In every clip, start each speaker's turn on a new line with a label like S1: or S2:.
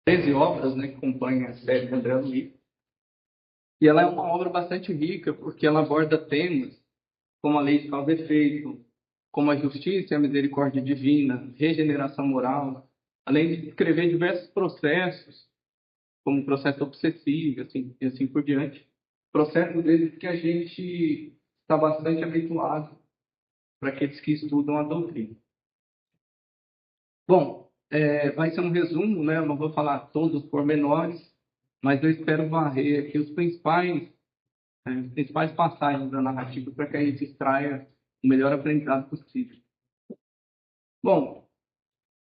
S1: 13 obras, né, que compõem a série de André Luiz. E ela é uma obra bastante rica, porque ela aborda temas como a lei de causa e efeito, como a justiça e a misericórdia divina, regeneração moral, além de descrever diversos processos, como o processo obsessivo, e assim por diante. Processos desses que a gente está bastante habituado para aqueles que estudam a doutrina. Bom, vai ser um resumo, né? Eu não vou falar todos os pormenores, mas eu espero varrer aqui as principais passagens da narrativa para que a gente extraia o melhor aprendizado possível. Bom,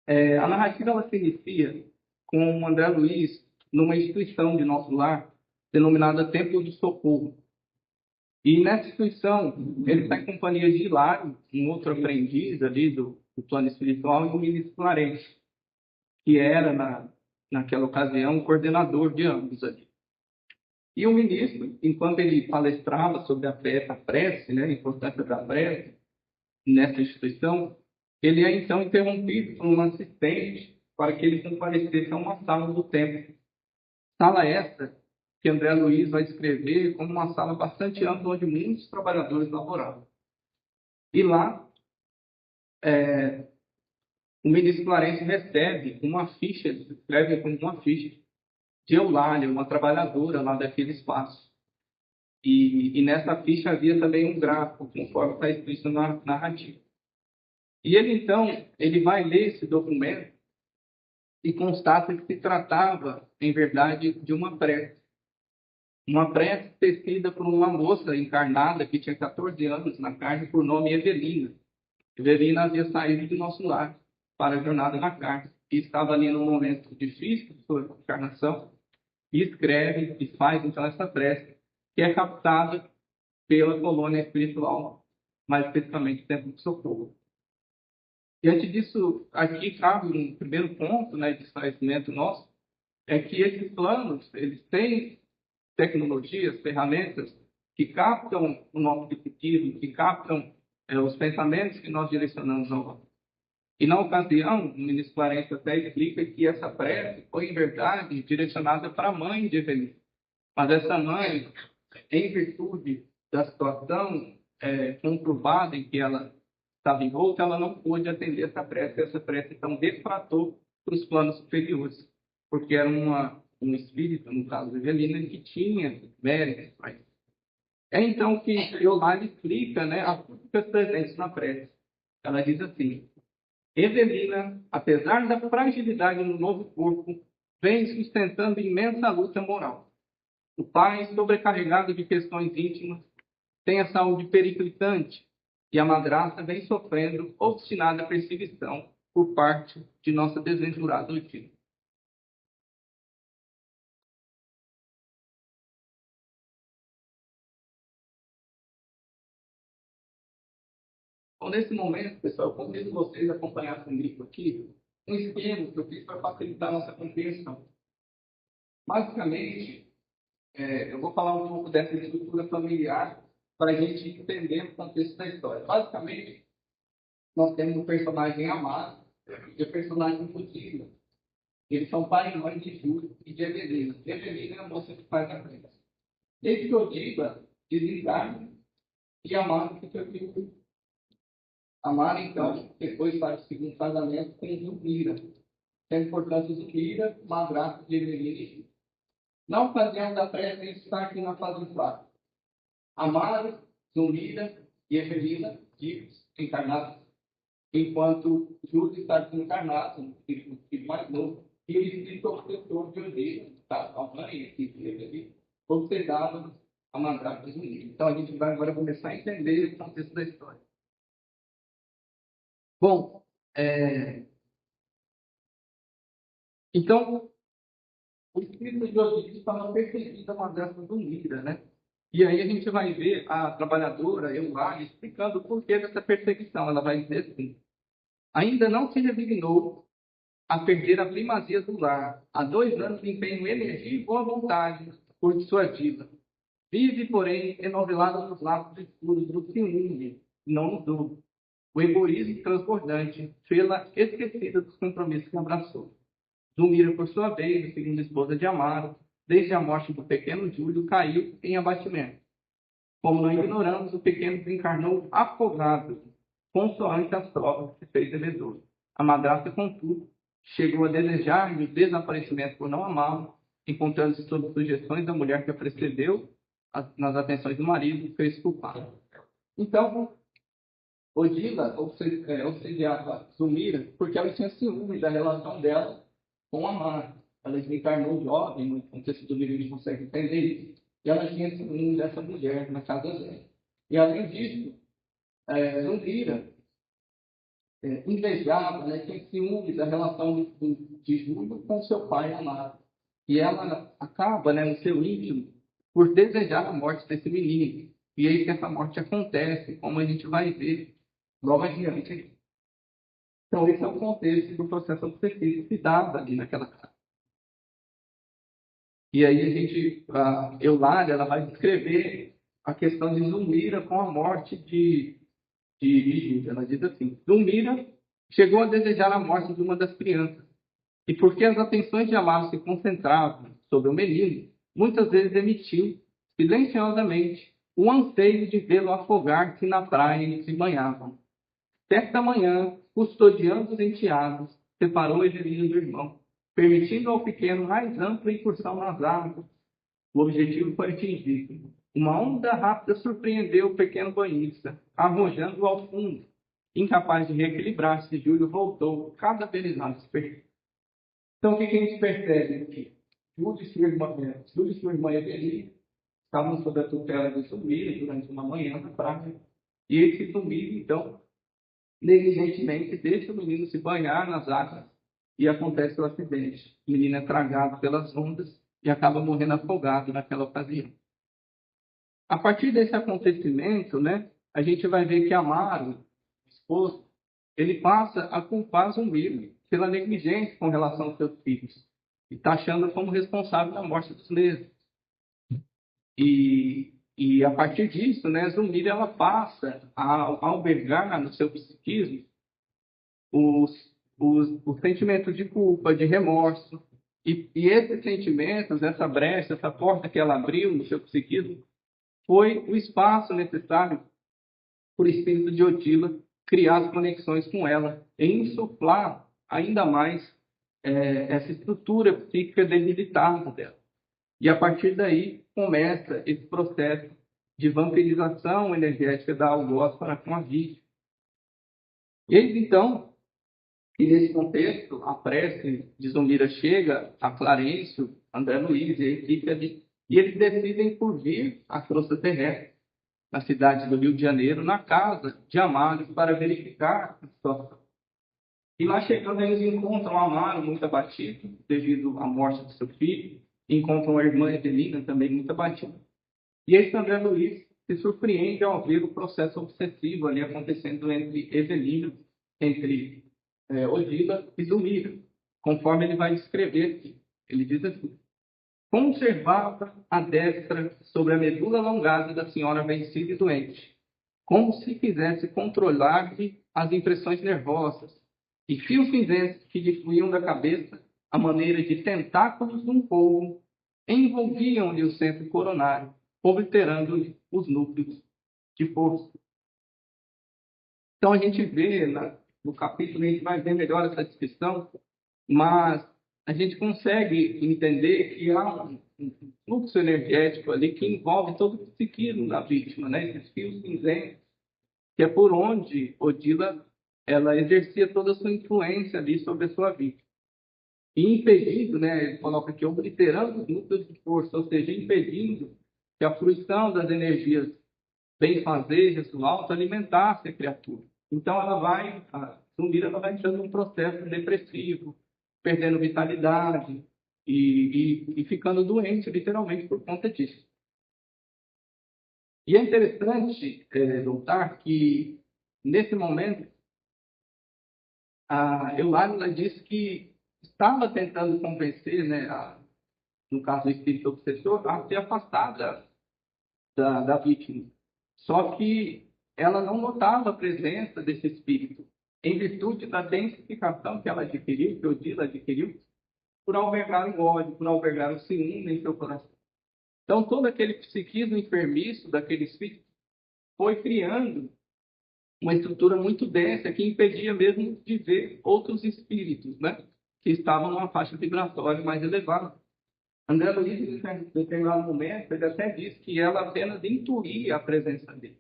S1: a narrativa ela se inicia com o André Luiz numa instituição de nosso lar denominada Templo do Socorro. E nessa instituição, ele está em companhia de Hilário, um outro aprendiz ali do plano espiritual, e o ministro Clarence, que era, naquela ocasião, o coordenador de ambos ali. E o ministro, enquanto ele palestrava sobre a prece, né, a importância da prece nessa instituição, ele é então interrompido por um assistente para que ele comparecesse a uma sala do templo. Sala essa que André Luiz vai descrever como uma sala bastante ampla onde muitos trabalhadores laboravam. E lá, o ministro Clarence recebe uma ficha, escreve como uma ficha de Eulália, uma trabalhadora lá daquele espaço. E nessa ficha havia também um gráfico, conforme está escrito na narrativa. E ele, então, ele vai ler esse documento e constata que se tratava, em verdade, de uma prece. Uma prece tecida por uma moça encarnada que tinha 14 anos na carne, por nome Evelina. Evelina havia saído do nosso lar para a jornada na carne e estava ali num momento difícil de sua encarnação e escreve e faz, então, essa prece, que é captada pela colônia espiritual, mais especificamente o Templo de Socorro. Diante disso, aqui cabe um primeiro ponto, né, de esclarecimento nosso, é que esses planos, eles têm tecnologias, ferramentas que captam o nosso psiquismo, que captam os pensamentos que nós direcionamos ao homem. E na ocasião, o ministro Clarence até explica que essa prece foi, em verdade, direcionada para a mãe de Evelyn. Mas essa mãe, em virtude da situação conturbada em que ela estava envolta, ela não pôde atender essa prece. Essa prece, então, defratou para os planos superiores, porque era um espírito, no caso de Evelina, que tinha méritos para isso. É então que Eulália explica, né, as súplicas presentes na prece. Ela diz assim: Evelina, apesar da fragilidade no novo corpo, vem sustentando imensa luta moral. O pai, sobrecarregado de questões íntimas, tem a saúde periclitante e a madrasta vem sofrendo obstinada perseguição por parte de nossa desventurada Otília. Então, nesse momento, pessoal, eu convido vocês a acompanhar comigo aqui um esquema que eu fiz para facilitar a nossa compreensão. Basicamente, eu vou falar um pouco dessa estrutura familiar para a gente entender o contexto da história. Basicamente, nós temos o personagem Amado e o personagem Mudila. Eles são pai e mãe de Júlio e de Evelina. Evelina é a moça que faz a prece. Desde que Odiba desencarna e Amado fica viúvo. Amado, então, depois faz o segundo casamento com Zulmira. Tem importância Zulmira, madrasta de Evelina e Júlio. Na ocasião da prece, a gente está aqui na fase 4. Amado, Zulmira e Evelina, vivos, encarnados, enquanto Júlio está desencarnado, um filho mais novo, e o espírito obsessor de Odiba, tá? A mãe aqui de Evelina, obsedava a madrasta de Zulmira. Então, a gente vai agora começar a entender o contexto da história. Bom, então, o espírito de Odiba estava perseguindo a madrasta do Lira, né? E aí a gente vai ver a trabalhadora, Eulália, explicando o porquê dessa perseguição. Ela vai dizer assim: ainda não se resignou a perder a primazia do lar. Há 2 anos empenho energia e boa vontade por dissuadi-la. Vive, porém, enovelada nos laços escuros do ciúme, não do o egoísmo transbordante, fê-la esquecida dos compromissos que abraçou. Zulmira, por sua vez, a segunda esposa de Amaro, desde a morte do pequeno Júlio, caiu em abatimento. Como não ignoramos, o pequeno desencarnou afogado, consoante as provas que fez devedor. A madrasta, contudo, chegou a desejar-lhe o desaparecimento por não amá-lo, encontrando-se sob sugestões da mulher que a precedeu nas atenções do marido, fez culpado. Então, Odila obsediava Zulmira porque ela tinha ciúme da relação dela com Amaro. Ela desencarnou jovem, no contexto do livro a gente consegue entender isso, e ela tinha ciúme dessa mulher na casa dela. E além disso, Zulmira invejava, né, tinha ciúme da relação de Júlio com seu pai Amaro. E ela acaba, né, no seu íntimo, por desejar a morte desse menino. E aí que essa morte acontece, como a gente vai ver logo adiante. Então, esse é o contexto do processo obsessivo que se dava ali naquela casa. E aí a Eulália, ela vai descrever a questão de Zulmira com a morte de Júlia. Ela diz assim: Zulmira chegou a desejar a morte de uma das crianças, e porque as atenções de Amaro se concentravam sobre o menino, muitas vezes emitiu, silenciosamente, o anseio de vê-lo afogar-se na praia em que se banhavam. Certa manhã, custodiando os enteados, separou Evelina do irmão, permitindo ao pequeno mais ampla incursão nas águas. O objetivo foi atingido. Uma onda rápida surpreendeu o pequeno banhista, arrojando-o ao fundo. Incapaz de reequilibrar-se, Júlio voltou, cada vez mais perdido. Então, o que a gente percebe aqui? Júlio e sua irmã Evelina estavam sob a tutela de Zulmira durante uma manhã na praia. E esse Zulmira, então, negligentemente deixa o menino se banhar nas águas e acontece o acidente. O menino é tragado pelas ondas e acaba morrendo afogado naquela ocasião. A partir desse acontecimento, né, a gente vai ver que Amaro, o esposo, ele passa a culpar Zulmira pela negligência com relação aos seus filhos e taxando como responsável da morte dos mesmos. E a partir disso, né, Zulmira ela passa a albergar no seu psiquismo os sentimentos de culpa, de remorso. E esses sentimentos, essa brecha, essa porta que ela abriu no seu psiquismo, foi o espaço necessário para o espírito de Odila criar as conexões com ela e insuflar ainda mais essa estrutura psíquica debilitada dela. E a partir daí começa esse processo de vampirização energética da algoz para com a vítima. E eles, então, e nesse contexto, a prece de Zulmira chega a Clarencio, André Luiz e a equipe ali, e eles decidem por vir à crosta terrestre, na cidade do Rio de Janeiro, na casa de Amaro, para verificar a situação. E lá chegando, eles encontram Amaro muito abatido, devido à morte do seu filho, encontram a irmã Evelina também muito abatida. E esse André Luiz se surpreende ao ver o processo obsessivo ali acontecendo entre Evelina, entre Odila e Zulmira, conforme ele vai descrever aqui. Ele diz assim: conservava a destra sobre a medula alongada da senhora vencida e doente, como se quisesse controlar-lhe as impressões nervosas, e fios cinzentos que lhe fluíam da cabeça, à maneira de tentáculos de um polvo, envolviam-lhe o centro coronário, obliterando-lhe os núcleos de força. Então a gente vê no capítulo, a gente vai ver melhor essa descrição, mas a gente consegue entender que há um fluxo energético ali que envolve todo o psiquismo da vítima, né? Esses fios cinzentos, que é por onde Odila ela exercia toda a sua influência ali sobre a sua vítima. E impedindo, né, ele coloca aqui, obliterando os núcleos de força, ou seja, impedindo que a fruição das energias bem-fazejas do alto alimentasse a criatura. Então a Zulmira ela vai entrando num processo depressivo, perdendo vitalidade e ficando doente, literalmente, por conta disso. E é interessante notar que, nesse momento, a Eulália disse que estava tentando convencer, né, no caso do espírito obsessor, a se afastar da vítima. Só que ela não notava a presença desse espírito, em virtude da densificação que ela adquiriu, que Odila adquiriu, por albergar o ódio, por albergar o ciúme em seu coração. Então, todo aquele psiquismo enfermiço daquele espírito foi criando uma estrutura muito densa que impedia mesmo de ver outros espíritos, né? Que estavam numa faixa vibratória mais elevada. André Luiz, em determinado momento, ele até disse que ela apenas intuía a presença dele.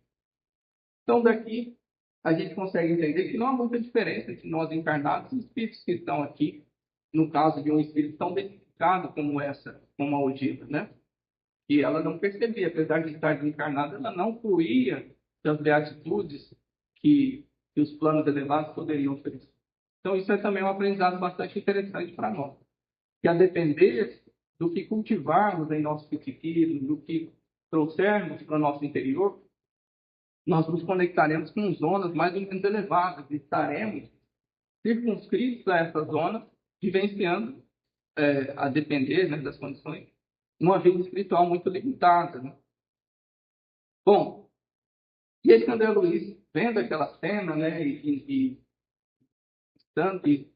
S1: Então, daqui, a gente consegue entender que não há muita diferença entre nós encarnados e os espíritos que estão aqui, no caso de um espírito tão delicado como essa, como a Odila, né? E ela não percebia, apesar de estar desencarnada, ela não fruía das beatitudes que os planos elevados poderiam oferecer. Então, isso é também um aprendizado bastante interessante para nós. Que a depender do que cultivarmos em nosso psiquismo, do que trouxermos para o nosso interior, nós nos conectaremos com zonas mais ou menos elevadas e estaremos circunscritos a essa zona, vivenciando, a depender, né, das condições, uma vida espiritual muito limitada. Né? Bom, e esse André Luiz, vendo aquela cena, né, e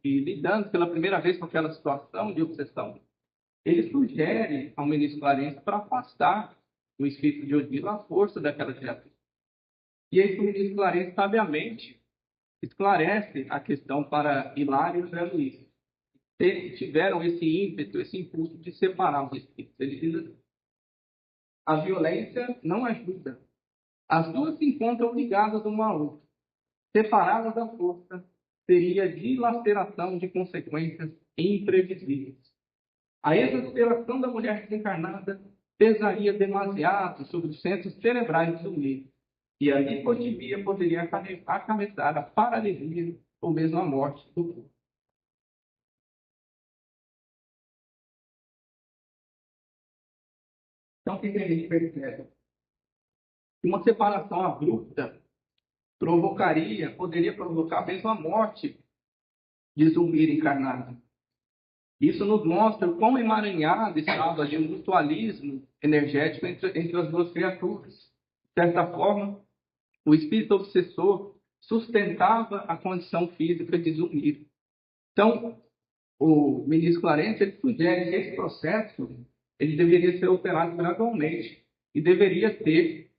S1: lidando pela primeira vez com aquela situação de obsessão, ele sugere ao ministro Clarence para afastar o espírito de Odila à força daquela criatura. E aí o ministro Clarence, sabiamente, esclarece a questão para Hilário e André Luiz. Eles tiveram esse ímpeto, esse impulso de separar os espíritos. Ele diz assim, a violência não ajuda. As duas se encontram ligadas uma à outra. Separadas da força, seria dilaceração de consequências imprevisíveis. A exasperação da mulher desencarnada pesaria demasiado sobre os centros cerebrais do meio, e a lipotimia poderia acarretar a paralisia ou mesmo a morte do corpo. Então, o que a gente percebe? Uma separação abrupta poderia provocar mesmo a morte de Zulmira encarnada. Isso nos mostra o quão emaranhado estava ali o mutualismo energético entre as duas criaturas. De certa forma, o espírito obsessor sustentava a condição física de Zulmira. Então, o ministro Clarence ele sugere que esse processo ele deveria ser operado gradualmente e deveria ter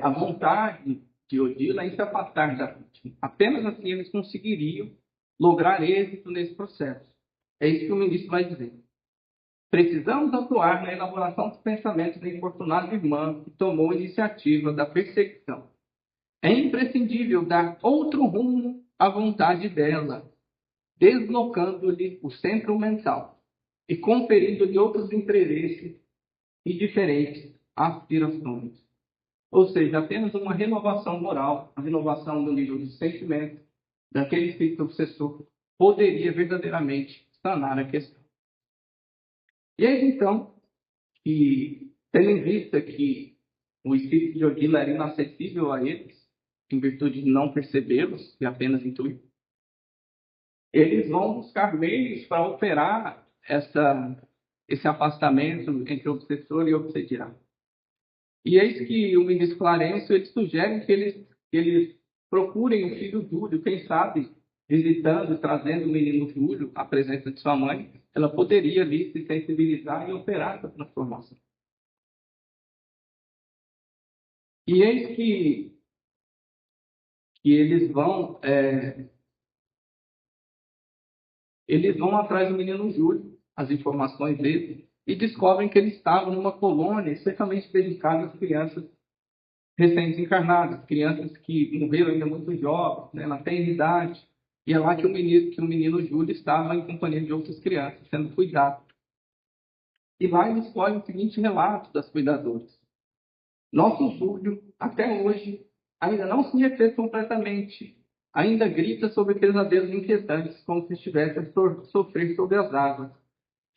S1: a vontade de Odila em se afastar da vítima. Apenas assim eles conseguiriam lograr êxito nesse processo. É isso que o ministro vai dizer. Precisamos atuar na elaboração dos pensamentos da infortunada irmã que tomou a iniciativa da perseguição. É imprescindível dar outro rumo à vontade dela, deslocando-lhe o centro mental e conferindo-lhe outros interesses e diferentes aspirações. Ou seja, apenas uma renovação moral, a renovação do nível de sentimento daquele espírito obsessor poderia verdadeiramente sanar a questão. E aí, então, tendo em vista que o espírito de Odila era inacessível a eles, em virtude de não percebê-los e apenas intuir, eles vão buscar meios para operar esse afastamento entre o obsessor e o obsediado. E eis que o ministro Clarencio ele sugere que eles procurem o filho Júlio, quem sabe, visitando, trazendo o menino Júlio à presença de sua mãe, ela poderia ali se sensibilizar e operar essa transformação. E eis que eles vão atrás do menino Júlio, as informações dele, e descobrem que ele estava numa colônia especialmente dedicada às crianças recém-desencarnadas, crianças que morreram ainda muito jovens, né, na tenridade. E é lá que o menino Júlio estava em companhia de outras crianças, sendo cuidado. E lá ele escolhe o seguinte relato das cuidadoras. Nosso Júlio, até hoje, ainda não se refez completamente. Ainda grita sobre pesadelos inquietantes, como se estivesse a sofrer sob as águas.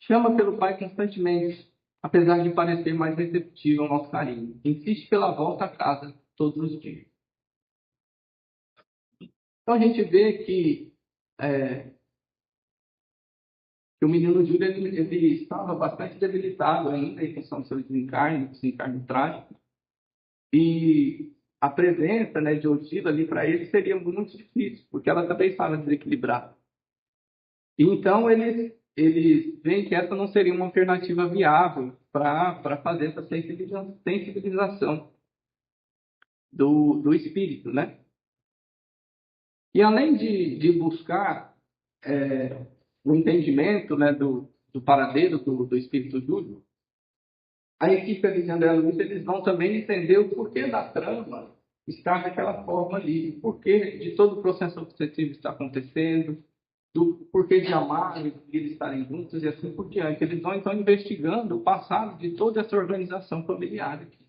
S1: Chama pelo pai constantemente, apesar de parecer mais receptivo ao nosso carinho. Insiste pela volta a casa todos os dias. Então a gente vê que o menino Júlio ele estava bastante debilitado ainda em função do seu desencarne trágico. E a presença, né, de Odila ali para ele seria muito difícil, porque ela também estava desequilibrada. E então eles eles veem que essa não seria uma alternativa viável para fazer essa sensibilização do espírito, né? E além de buscar o entendimento, né, do paradeiro do espírito Júlio, a equipe de André Luiz, eles vão também entender o porquê da trama estar daquela forma ali, o porquê de todo o processo obsessivo estar acontecendo, do porquê de amar e eles estarem juntos e assim por diante. Eles vão então investigando o passado de toda essa organização familiar aqui.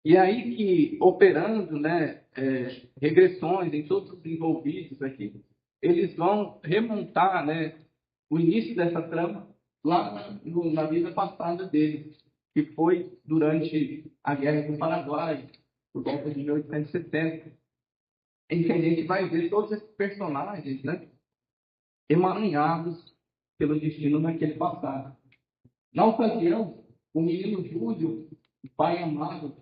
S1: E aí que, operando, né, regressões em todos os envolvidos aqui, eles vão remontar, né, o início dessa trama lá na vida passada deles, que foi durante a Guerra do Paraguai, por volta de 1870, em que a gente vai ver todos esses personagens, né, emaranhados pelo destino naquele passado. Na ocasião, o menino Júlio, o pai amado,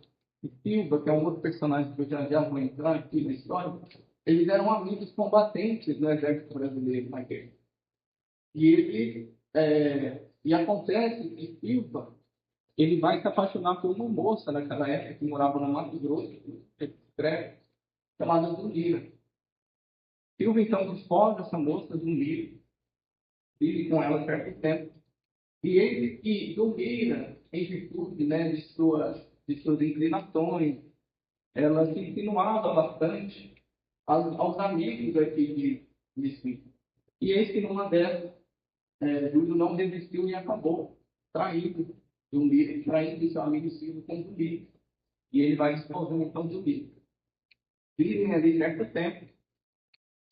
S1: e Silva, que é um outro personagem que eu já vou entrar aqui na história, eles eram amigos combatentes no Exército Brasileiro na guerra. E acontece que Silva, ele vai se apaixonar por uma moça naquela época que morava no Mato Grosso, chamada Zulira. Silva então despoja essa moça Zulira, vive com ela certo tempo. E ele que Zulira, em virtude, né, de suas inclinações, ela se insinuava bastante aos amigos aqui de Silva. E eis que numa dessas, Júlio não resistiu e acabou traindo seu amigo Silvio com Zumbi. E ele vai desposando então Zumbi. Vivem ali certo tempo.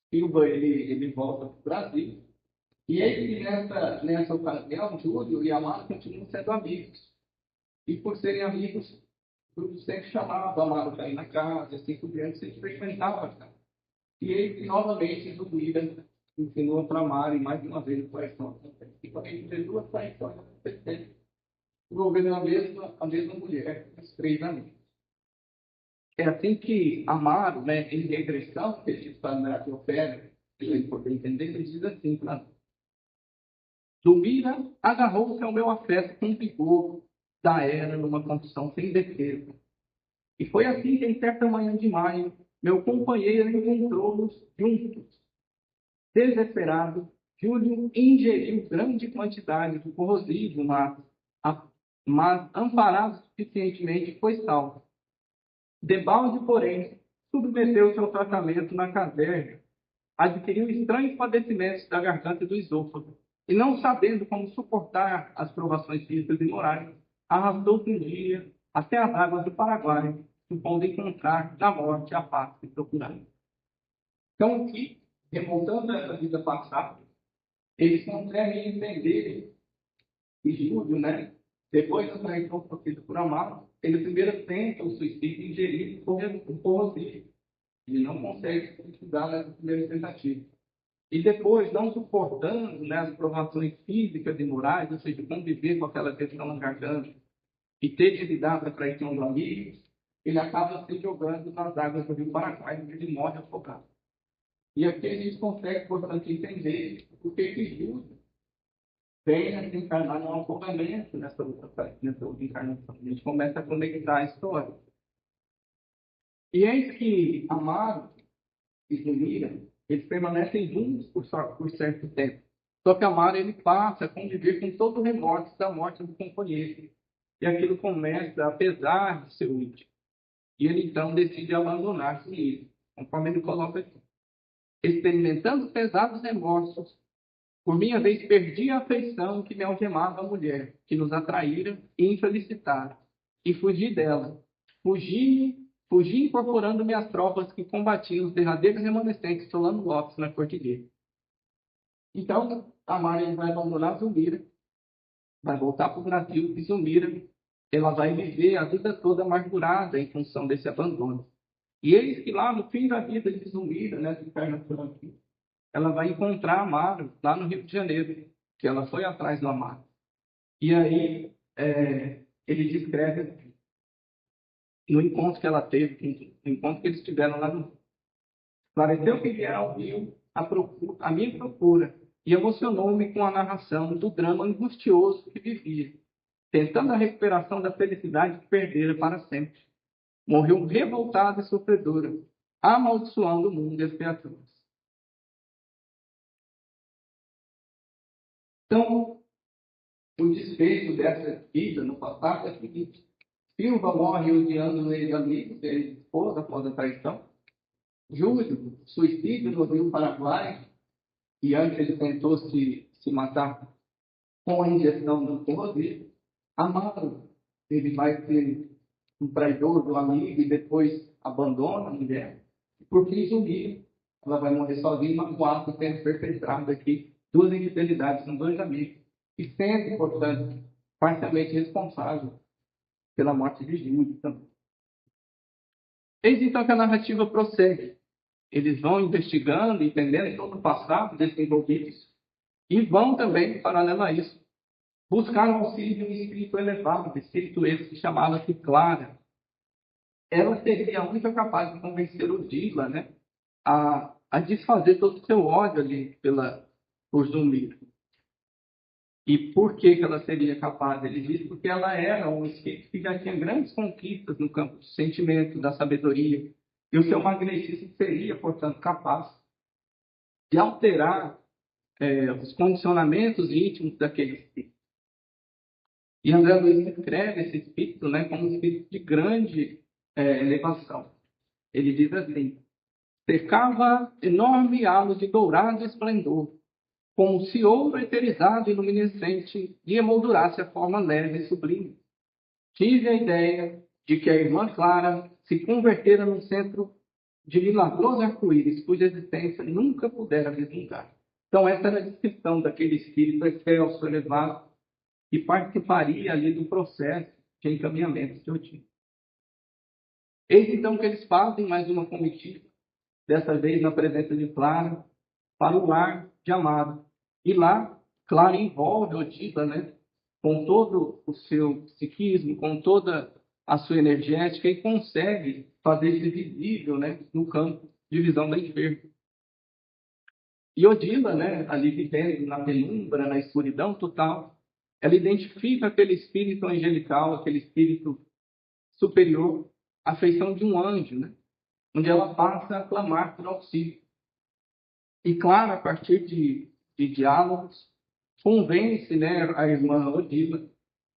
S1: Silva ele volta para o Brasil. E ele, nessa ocasião, Júlio e Amaro continuam sendo amigos. E por serem amigos, Júlio sempre chamava Amaro para ir na casa, assim por diante, sempre frequentava a casa. E ele, novamente, Zumbi ensinou para Amaro, e mais uma vez, traição acontece. E quando a gente vê duas traições acontecendo, envolvendo a mesma mulher, os três amigos. É assim que Amaro, né, em regressão, que esse que opera, para ele poder entender, ele diz assim para nós: Dumira agarrou-se ao meu afeto com vigor da era numa condição sem defesa. E foi assim que, em certa manhã de maio, meu companheiro encontrou-nos juntos. Desesperado, Júlio ingeriu grande quantidade do corrosivo, mas amparado suficientemente, foi salvo. Debalde, porém, submeteu-se ao tratamento na caverna, adquiriu estranhos padecimentos da garganta e do esôfago, e não sabendo como suportar as provações físicas e morais, arrastou-se um dia até as águas do Paraguai, supondo encontrar na morte a paz que procurava. Então, aqui, remontando essa vida passada, eles conseguem entender que Júlio, né, depois da traição sofrida por Amaro, ele primeiro tenta o suicídio ingerindo o corrosivo. Ele não consegue se suicidar nessa primeira tentativa. E depois, não suportando, né, as provações físicas e morais, ou seja, conviver com aquela questão na garganta e ter de lidar com a traição dos amigos, ele acaba se jogando nas águas do Rio Paraguai, onde ele morre afogado. E aqui a gente consegue, portanto, entender o que Júlio vem a se encarnar no afogamento nessa outra encarnação. A gente começa a conectar a história. E eis que Amaro e Zulira, eles permanecem juntos por certo tempo. Só que Amaro, ele passa a conviver com todo o remorso da morte do companheiro. E aquilo começa a pesar de seu íntimo. E ele então decide abandonar Zulira, conforme ele coloca aqui. Experimentando pesados remorsos, por minha vez perdi a afeição que me algemava a mulher, que nos atraíra e infelicitara, e fugi dela. Fugi incorporando-me às tropas que combatiam os derradeiros remanescentes de Solano Lopes na Cordilheira. Então, Amaro vai abandonar Zulmira, vai voltar para o Brasil, e Zulmira, ela vai viver a vida toda amargurada em função desse abandono. E eis que lá no fim da vida de Zulmira, nessa encarnação aqui, ela vai encontrar Amaro lá no Rio de Janeiro, que ela foi atrás do Amaro. E aí ele descreve assim, no encontro que ela teve, no encontro que eles tiveram lá no Rio. Pareceu que vieram ao Rio a minha procura, e emocionou-me com a narração do drama angustioso que vivia, tentando a recuperação da felicidade que perdera para sempre. Morreu revoltada e sofredora, amaldiçoando o mundo e as criaturas. Então, o desfecho dessa vida no passado é o seguinte: Silva morre odiando o ex-amigo, ex-esposa após a traição. Júlio, suicídio no Rio Paraguai, e antes ele tentou se matar com a injeção do terrorismo. Amaro, ele vai ser um traidor do amigo e depois abandona a mulher. E por fim, Julia, ela vai morrer sozinha, magoada, tendo perpetrado aqui duas infidelidades com dois amigos. E sendo, portanto, parcialmente responsável pela morte de Júlio também. Eis então que a narrativa prossegue. Eles vão investigando, entendendo todo o passado desses envolvidos e vão também, paralelo a isso, buscar o auxílio de um espírito elevado, espírito esse que chamava-se Clara. Ela seria a única capaz de convencer o Dila, né, a desfazer todo o seu ódio ali por Zumbi. E por que ela seria capaz? Ele diz porque ela era um espírito que já tinha grandes conquistas no campo do sentimento, da sabedoria, e o seu magnetismo seria, portanto, capaz de alterar os condicionamentos íntimos daquele espírito. E André Luiz descreve esse espírito, né, como um espírito de grande elevação. Ele diz assim: cercava enorme halo de dourado esplendor, como se ouro eterizado e luminescente lhe emoldurasse a forma leve e sublime. Tive a ideia de que a irmã Clara se convertera num centro de milagroso arco-íris, cuja existência nunca pudera vislumbrar. Então, essa era a descrição daquele espírito excelso, elevado, que participaria ali do processo de encaminhamento de Odin. Eis então que eles fazem mais uma comitiva, dessa vez na presença de Clara, para o lar de Amado. E lá, Clara envolve Odila, né, com todo o seu psiquismo, com toda a sua energética, e consegue fazer isso visível, né, no campo de visão da enferma. E Odila, né, ali vivendo na penumbra, na escuridão total, ela identifica aquele espírito angelical, aquele espírito superior, a feição de um anjo, né, onde ela passa a clamar por auxílio. E claro, a partir de diálogos, convence, né, a irmã Odila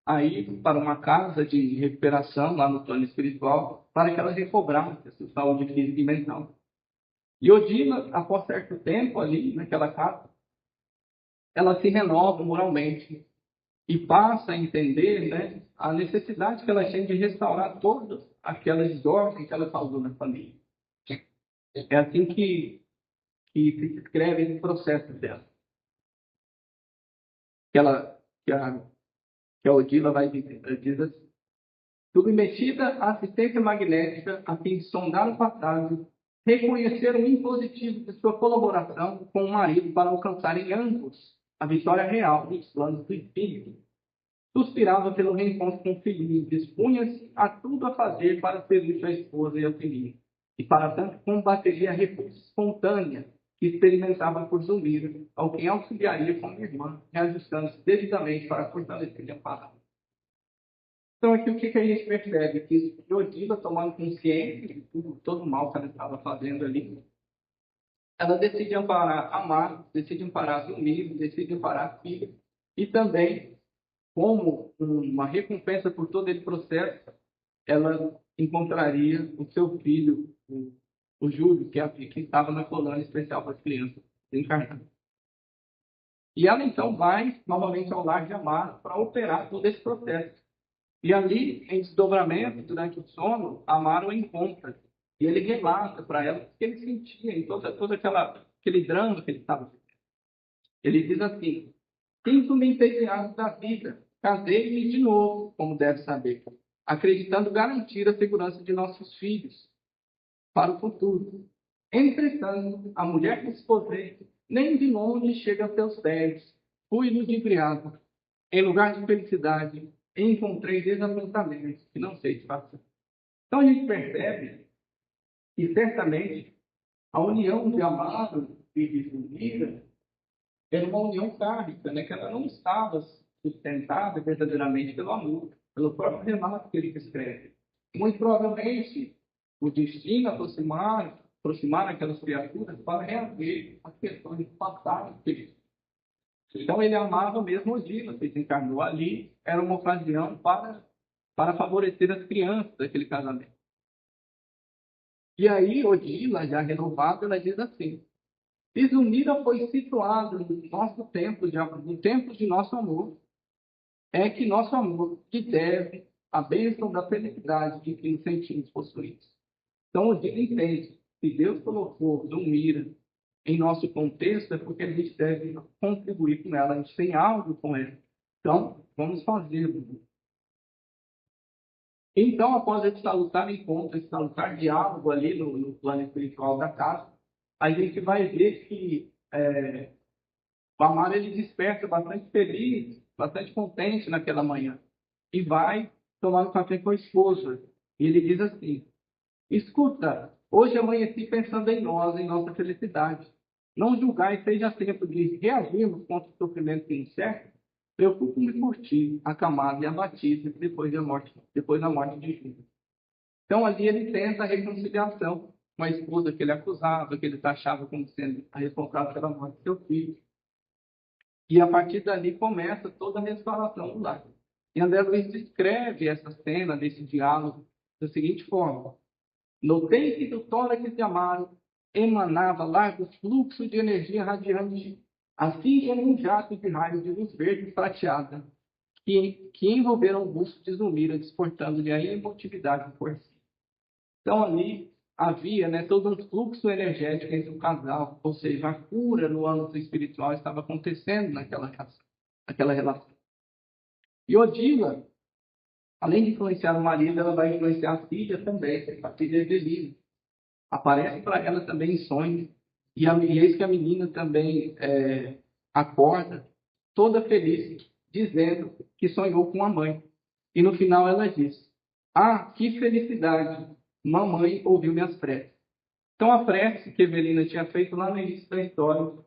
S1: a ir para uma casa de recuperação lá no plano espiritual para que ela recobrasse a sua saúde física e mental. E Odila, após certo tempo ali naquela casa, ela se renova moralmente e passa a entender, né, a necessidade que ela tem de restaurar todas aquelas desordens que ela causou na família. É assim que se descreve esse processo dela. Que, ela, que a Odila vai dizer, ela diz assim: submetida à assistência magnética a fim de sondar o passado, reconhecer o impositivo de sua colaboração com o marido para alcançar em ambos a vitória real dos planos do espírito. Suspirava pelo reencontro com o filhinho, dispunha-se a tudo a fazer para ser útil à esposa e ao filhinho, e para tanto combateria a repulsa espontânea que experimentava por Zulmira, ao quem auxiliaria como irmã, reajustando-se devidamente para fortalecer a palavra. Então, aqui o que a gente percebe? Que Odila, tomando consciência de todo o mal que ela estava fazendo ali, ela decide amparar Amaro, decide amparar Zulmira, decide amparar a filha, e também, como uma recompensa por todo esse processo, ela encontraria o seu filho, o Júlio, que estava na colônia especial para as crianças encarnadas. E ela então vai novamente ao lar de Amaro para operar todo esse processo. E ali, em desdobramento, durante o sono, Amaro o encontra. E ele relata para ela o que ele sentia em todo aquele drama que ele estava vivendo. Ele diz assim: sinto-me entediado da vida. Casei-me de novo, como deve saber, acreditando garantir a segurança de nossos filhos para o futuro. Entretanto, a mulher que esposei nem de longe chega a seus pés. Fui ludibriado. Em lugar de felicidade, encontrei desapontamento que não sei disfarçar. Então a gente percebe que certamente a união de Amado e de Zulmira era uma união kármica, né, que ela não estava sustentada verdadeiramente pelo amor, pelo próprio relato que ele escreve. Muito provavelmente, o destino aproximar aquelas criaturas para reaver as questões do passado. Então, ele amava mesmo Odila, que se encarnou ali, era uma ocasião para favorecer as crianças daquele casamento. E aí, Odila, já renovada, ela diz assim: Izumira foi situado no nosso templo, no templo de nosso amor. É que nosso amor que deve a bênção da felicidade de que nos sentimos possuídos. Então, Odila entende que Deus colocou Zulmira em nosso contexto é porque a gente deve contribuir com ela, a gente tem algo com ela. Então, vamos fazê-lo. Então, após esse salutar encontro, esse salutar diálogo ali no plano espiritual da casa, a gente vai ver que o Amaro ele desperta bastante feliz, bastante contente naquela manhã e vai tomar um café com a esposa. E ele diz assim: Escuta, hoje amanheci pensando em nós, em nossa felicidade. Não julgai seja tempo de reagirmos contra o sofrimento que nos cerca. Preocupo-me por ti, acamado e abatido depois da morte de Júlio. Então ali ele tenta a reconciliação com a esposa que ele acusava, que ele taxava como sendo a responsável pela morte do seu filho. E a partir dali começa toda a restauração do lar. E André Luiz descreve essa cena, desse diálogo, da seguinte forma: Notei que do tórax de Amaro emanava largo fluxo de energia radiante, assim como um jato de raios de luz verde prateada, que envolveram o busto de Zulmira, desportando-lhe a emotividade por si. Então, ali havia, né, todo um fluxo energético entre o casal, ou seja, a cura no âmbito espiritual estava acontecendo naquela relação. E Odila, além de influenciar o marido, ela vai influenciar a filha também, a filha Evelina. Aparece para ela também em sonhos, e eis que a menina também acorda, toda feliz, dizendo que sonhou com a mãe. E no final ela diz: Ah, que felicidade! Mamãe ouviu minhas preces. Então a prece que Evelina tinha feito lá no início da história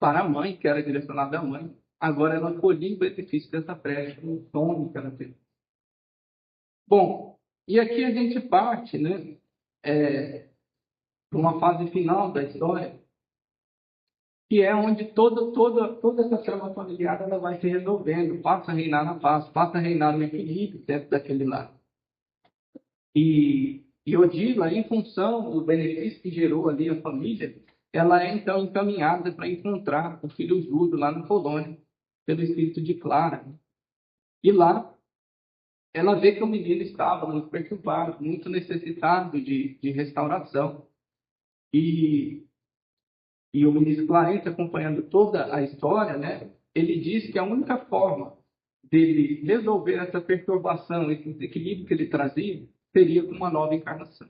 S1: para a mãe, que era direcionada à mãe, agora ela colhia o benefício dessa prece no sonho que ela fez. Bom, e aqui a gente parte, né, para uma fase final da história, que é onde toda essa trama familiar ela vai se resolvendo, passa a reinar na paz, passa a reinar no equilíbrio dentro daquele lar. E Odila, em função do benefício que gerou ali a família, ela é então encaminhada para encontrar o filho Júlio lá na Polônia, pelo espírito de Clara. E lá ela vê que o menino estava muito perturbado, muito necessitado de restauração. E, e o ministro Clarence, acompanhando toda a história, né, ele diz que a única forma dele resolver essa perturbação, esse desequilíbrio que ele trazia, seria com uma nova encarnação.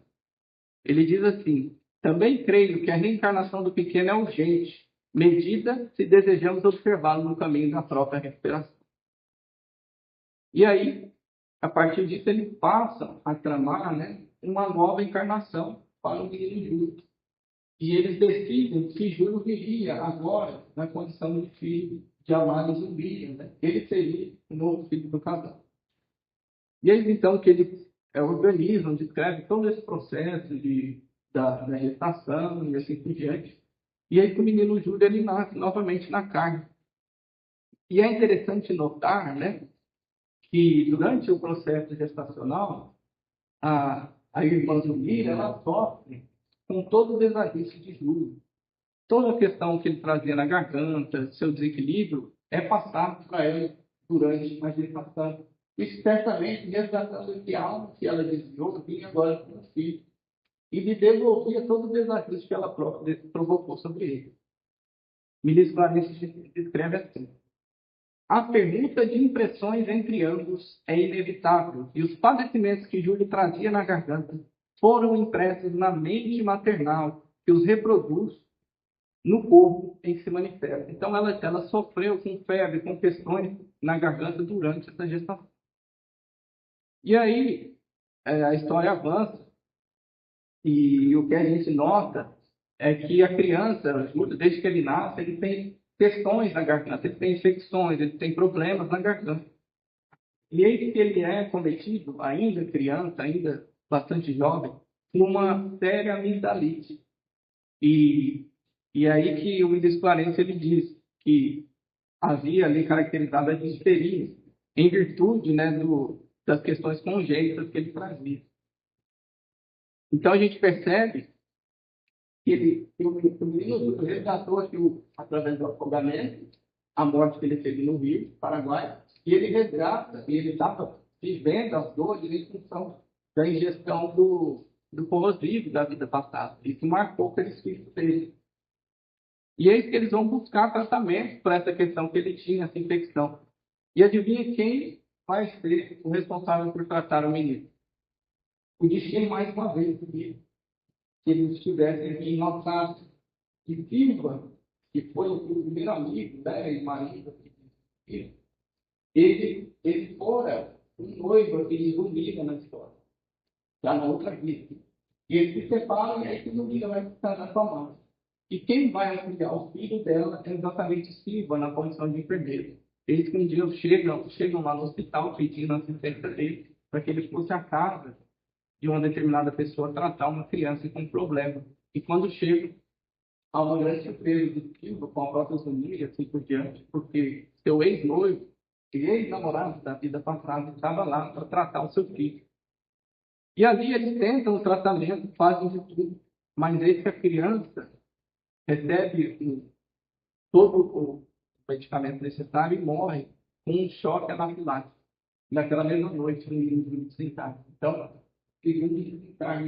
S1: Ele diz assim: também creio que a reencarnação do pequeno é urgente, medida se desejamos observá-lo no caminho da própria recuperação. E aí, a partir disso, ele passa a tramar, né, uma nova encarnação para o menino Júlio. E eles decidem que Júlio viria agora na condição de filho de Amaro e Zulmira, né? Ele seria o novo filho do casal. E eles, então, que eles organizam, descrevem todo esse processo da gestação e assim por diante. E aí que o menino Júlio ele nasce novamente na carne. E é interessante notar, né, que durante o processo gestacional, a irmã Zulmira, ela sofre com todo o desajuste de Júlio. Toda a questão que ele trazia na garganta, seu desequilíbrio, é passado para ela durante a gestação. E certamente, resgatando esse alma que ela desviou, vinha agora com o filho. E lhe devolvia todo o desajuste que ela própria provocou sobre ele. Ministro Clarence descreve assim: a permuta de impressões entre ambos é inevitável, e os padecimentos que Júlio trazia na garganta foram impressos na mente maternal, que os reproduz no corpo em que se manifesta. Então, ela sofreu com febre, com questões na garganta durante essa gestação. E aí, a história avança, e o que a gente nota é que a criança, desde que ele nasce, ele tem questões na garganta, ele tem infecções, ele tem problemas na garganta. E eis que ele é cometido, ainda criança, ainda bastante jovem, por uma séria amigdalite. E, e aí que o Luiz Clarence ele diz que havia ali caracterizada a disperia, em virtude, né, das questões congênitas que ele trazia. Então a gente percebe que o menino resgatou aqui, através do afogamento, a morte que ele teve no Rio, Paraguai, e ele resgata, e ele estava vivendo as dores em função da ingestão do corrosivo da vida passada. Isso marcou o perispírito dele. E eis que eles vão buscar tratamento para essa questão que ele tinha, essa infecção. E adivinha quem vai ser o responsável por tratar o menino? O destino, mais uma vez, que eles estivessem aqui em Alsácia. E Silva, que foi o primeiro amigo, né, e marido, ele fora um noivo aqui de Zumira na história, já na outra vida. E eles se separam e aí que Zumira vai se casar com a mãe. E quem vai auxiliar o filho dela é exatamente Silva, na condição de enfermeiro. Eles que um dia chegam lá no hospital pedindo assistência dele para que ele fosse à casa de uma determinada pessoa tratar uma criança com um problema. E quando chegam, há uma grande surpresa do Silva com a própria Zumira e assim por diante, porque seu ex-noivo e ex-namorado da vida passada estava lá para tratar o seu filho. E ali eles tentam o tratamento, fazem de tudo, mas eis que a criança recebe todo o medicamento necessário e morre com um choque anafilático naquela mesma noite no livro de Sintar. Então, segundo o Sintar,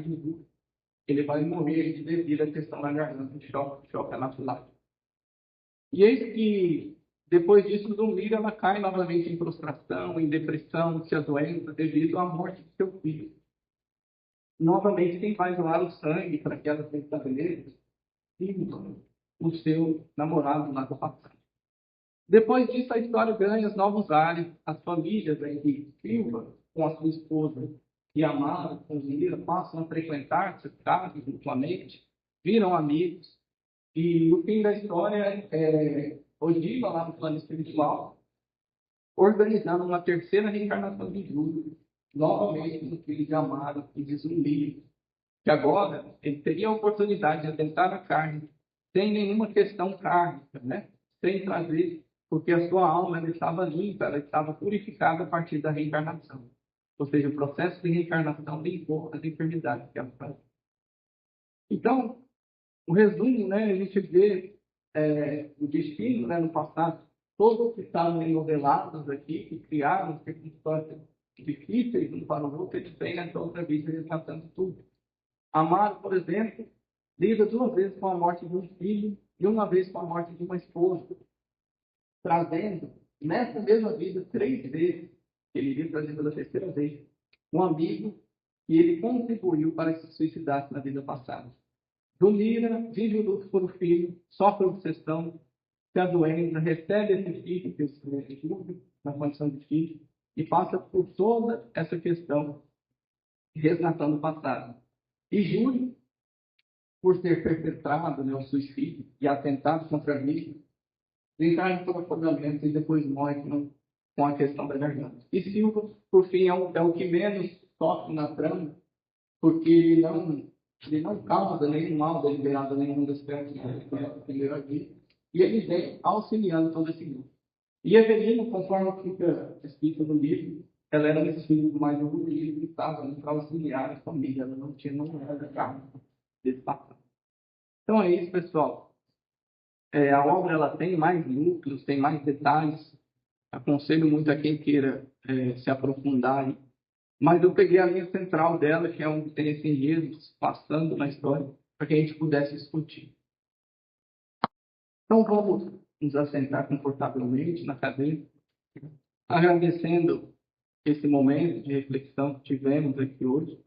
S1: ele vai morrer devido à questão da garganta de choque anafilático. E eis que, depois disso, Zumira ela cai novamente em prostração, em depressão, se adoenta devido à morte de seu filho. Novamente, quem vai doar o sangue para que ela se estabeleça? O seu namorado lá do passado. Depois disso, a história ganha os novos ares. As famílias de Silva, com a sua esposa e Amara, com Zumira, passam a frequentar-se casas mutuamente, viram amigos. E o fim da história é Odiva, lá no plano espiritual, organizando uma terceira reencarnação de Júlio, novamente no filho de Amaro e de Zumbi, que agora ele teria a oportunidade de atentar a carne, sem nenhuma questão kármica, né? Sem trazer, porque a sua alma ela estava limpa, ela estava purificada a partir da reencarnação. Ou seja, o processo de reencarnação limpou as enfermidades que ela faz. Então, o resumo, né, a gente vê o destino, né, no passado, todos que estavam novelados aqui, que criaram circunstâncias difíceis um para o outro, eles vêm nessa outra vida resgatando tudo. Amaro, por exemplo, lida 2 vezes com a morte de um filho e uma vez com a morte de uma esposa, trazendo, nessa mesma vida, 3 vezes, ele iria trazer pela terceira vez, um amigo que ele contribuiu para que se suicidasse na vida passada. Zumira vive o luto por um filho, sofre obsessão, se adoenta, recebe esse filho, que é Júlio, na condição de filho, e passa por toda essa questão, resgatando o passado. E Júlio, por ter perpetrado, né, o suicídio e atentado contra a vida, encarna por afogamento e depois morre com a questão da garganta. E Silva, por fim, é o que menos sofre na trama, porque ele não causa nenhum mal deliberado a nenhum das pessoas que primeiro aqui, e ele vem auxiliando todo esse grupo. E Evelina, conforme fica escrito no livro, ela era um espírito mais evoluído que estava ali para auxiliar a família, ela não tinha nada de carne desse passado. Então é isso, pessoal. A obra ela tem mais núcleos, tem mais detalhes. Aconselho muito a quem queira se aprofundar aí. Mas eu peguei a linha central dela, que é onde tem esse enredo passando na história, para que a gente pudesse discutir. Então vamos nos assentar confortavelmente na cadeira, agradecendo esse momento de reflexão que tivemos aqui hoje.